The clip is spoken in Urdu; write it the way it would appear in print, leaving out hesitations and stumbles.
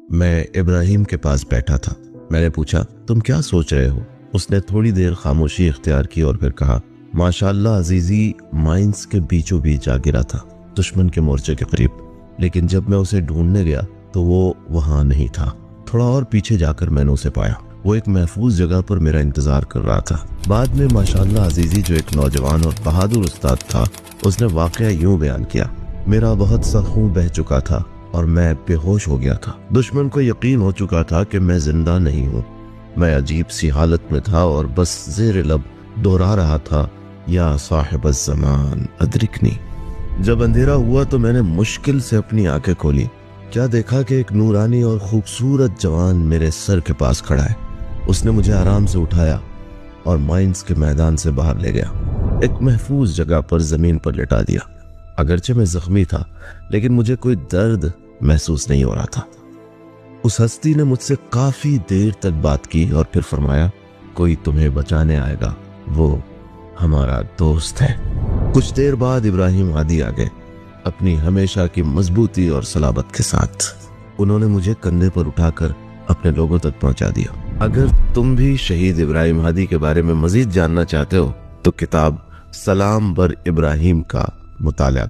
میں ابراہیم کے پاس بیٹھا تھا۔ میں نے پوچھا تم کیا سوچ رہے ہو؟ اس نے تھوڑی دیر خاموشی اختیار کی اور پھر کہا ماشاءاللہ عزیزی مائنز کے بیچوں بیچ آ گرا تھا، دشمن کے مورچے کے قریب، لیکن جب میں اسے ڈھونڈنے گیا تو وہ وہاں نہیں تھا۔ تھوڑا اور پیچھے جا کر میں نے اسے پایا، وہ ایک محفوظ جگہ پر میرا انتظار کر رہا تھا۔ بعد میں ماشاءاللہ عزیزی جو ایک نوجوان اور بہادر استاد تھا، اس نے واقعہ یوں بیان کیا، میرا بہت سا خون بہہ چکا تھا اور میں بے ہوش ہو گیا تھا۔ دشمن کو یقین ہو چکا تھا کہ میں زندہ نہیں ہوں۔ میں عجیب سی حالت میں تھا اور بس زیر لب دوہرا رہا تھا یا صاحب الزمان ادرکنی۔ جب اندھیرا ہوا تو میں نے مشکل سے اپنی آنکھیں کھولی۔ کیا دیکھا کہ ایک نورانی اور خوبصورت جوان میرے سر کے پاس کھڑا ہے۔ اس نے مجھے آرام سے اٹھایا اور مائنز کے میدان سے باہر لے گیا، ایک محفوظ جگہ پر زمین پر لٹا دیا۔ اگرچہ میں زخمی تھا لیکن مجھے کوئی درد محسوس نہیں ہو رہا تھا۔ اس ہستی نے مجھ سے کافی دیر تک بات کی اور پھر فرمایا کوئی تمہیں بچانے آئے گا، وہ ہمارا دوست ہے۔ کچھ دیر بعد ابراہیم ہادی آ گئے، اپنی ہمیشہ کی مضبوطی اور صلابت کے ساتھ۔ انہوں نے مجھے کندھے پر اٹھا کر اپنے لوگوں تک پہنچا دیا۔ اگر تم بھی شہید ابراہیم ہادی کے بارے میں مزید جاننا چاہتے ہو تو کتاب سلام بر ابراہیم کا مطالعہ